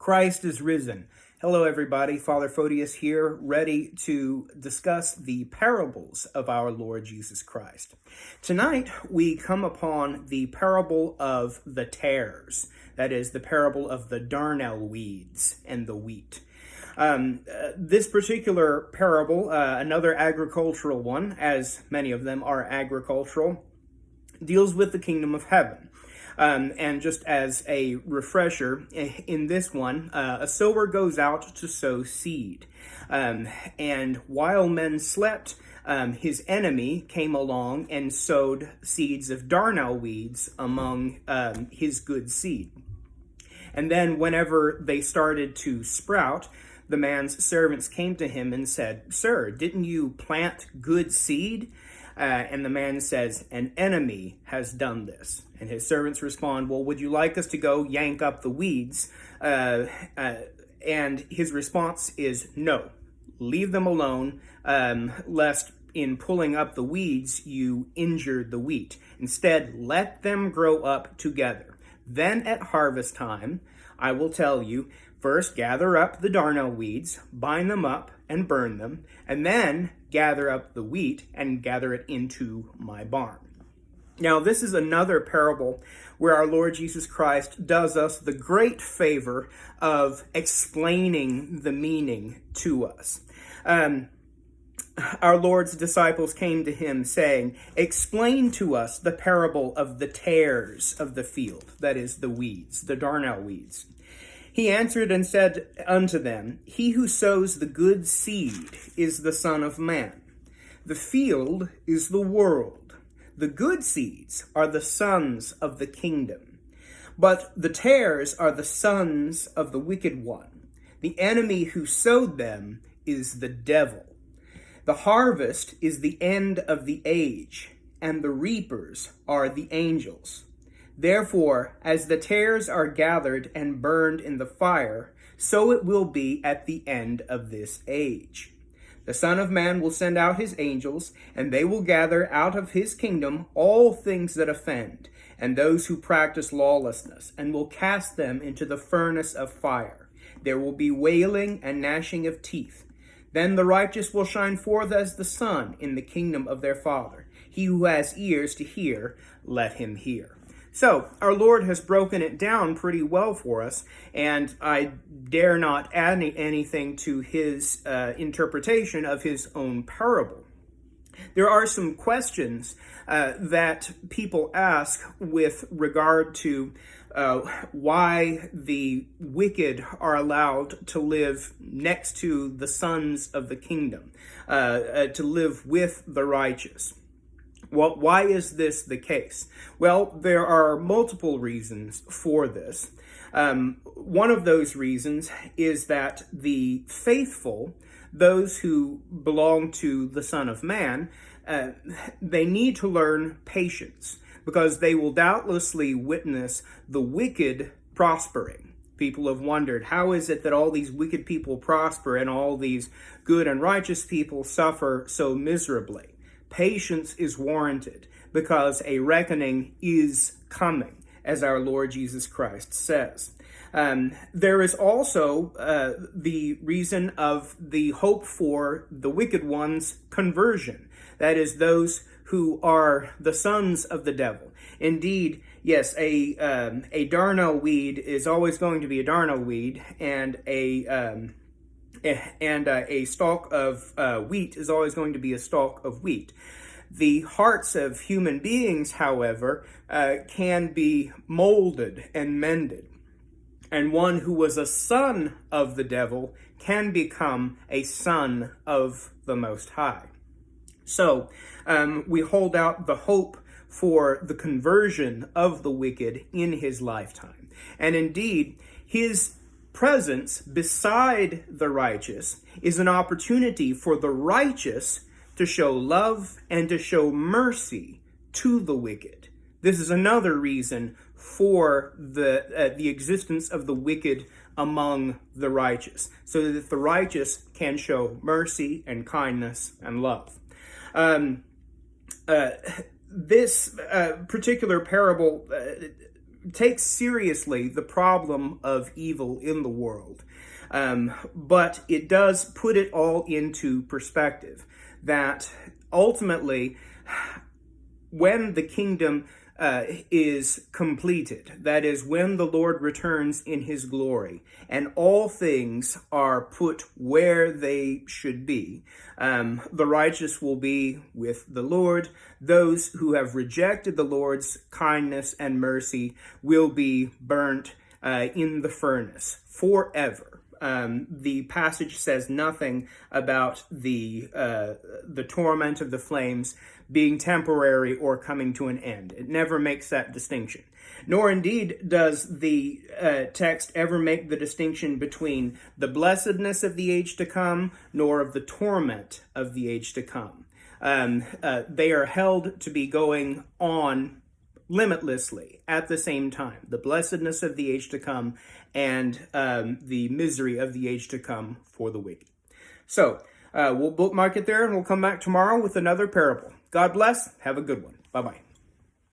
Christ is risen. Hello, everybody. Father Photius here, ready to discuss the parables of our Lord Jesus Christ. Tonight, we come upon the parable of the tares. That is, the parable of the darnel weeds and the wheat. This particular parable, another agricultural one, as many of them are agricultural, deals with the kingdom of heaven. And just as a refresher, in this one, a sower goes out to sow seed. And while men slept, his enemy came along and sowed seeds of darnel weeds among his good seed. And then whenever they started to sprout, the man's servants came to him and said, "Sir, didn't you plant good seed?" And the man says, "An enemy has done this." And his servants respond, "Well, would you like us to go yank up the weeds?" And his response is, "No, leave them alone, lest in pulling up the weeds, you injure the wheat. Instead, let them grow up together. Then at harvest time, I will tell you, first gather up the darnel weeds, bind them up and burn them, and then gather up the wheat and gather it into my barn." Now, this is another parable where our Lord Jesus Christ does us the great favor of explaining the meaning to us. Our Lord's disciples came to him saying, "Explain to us the parable of the tares of the field," that is, the weeds, the darnel weeds. He answered and said unto them, "He who sows the good seed is the Son of Man. The field is the world. The good seeds are the sons of the kingdom. But the tares are the sons of the wicked one. The enemy who sowed them is the devil. The harvest is the end of the age, and the reapers are the angels. Therefore, as the tares are gathered and burned in the fire, so it will be at the end of this age. The Son of Man will send out his angels, and they will gather out of his kingdom all things that offend, and those who practice lawlessness, and will cast them into the furnace of fire. There will be wailing and gnashing of teeth. Then the righteous will shine forth as the sun in the kingdom of their Father. He who has ears to hear, let him hear." So, our Lord has broken it down pretty well for us, and I dare not add anything to his interpretation of his own parable. There are some questions that people ask with regard to why the wicked are allowed to live next to the sons of the kingdom, to live with the righteous. Well, why is this the case? Well, there are multiple reasons for this. One of those reasons is that the faithful, those who belong to the Son of Man, they need to learn patience, because they will doubtlessly witness the wicked prospering. People have wondered, how is it that all these wicked people prosper and all these good and righteous people suffer so miserably? Patience is warranted because a reckoning is coming, as our Lord Jesus Christ says. There is also the reason of the hope for the wicked one's conversion. That is, those who are the sons of the devil. Indeed, yes, a darnel weed is always going to be a darnel weed, and a stalk of wheat is always going to be a stalk of wheat. The hearts of human beings, however, can be molded and mended. And one who was a son of the devil can become a son of the Most High. So we hold out the hope for the conversion of the wicked in his lifetime. And indeed, his presence beside the righteous is an opportunity for the righteous to show love and to show mercy to the wicked. This is another reason for the existence of the wicked among the righteous, so that the righteous can show mercy and kindness and love. This particular parable takes seriously the problem of evil in the world. But it does put it all into perspective, that ultimately, when the kingdom is completed, that is, when the Lord returns in his glory, and all things are put where they should be, the righteous will be with the Lord. Those who have rejected the Lord's kindness and mercy will be burnt in the furnace forever. The passage says nothing about the torment of the flames being temporary or coming to an end. It never makes that distinction. Nor indeed does the text ever make the distinction between the blessedness of the age to come, nor of the torment of the age to come. They are held to be going on limitlessly at the same time. The blessedness of the age to come and the misery of the age to come for the wicked. So we'll bookmark it there, and we'll come back tomorrow with another parable. God bless. Have a good one. Bye-bye.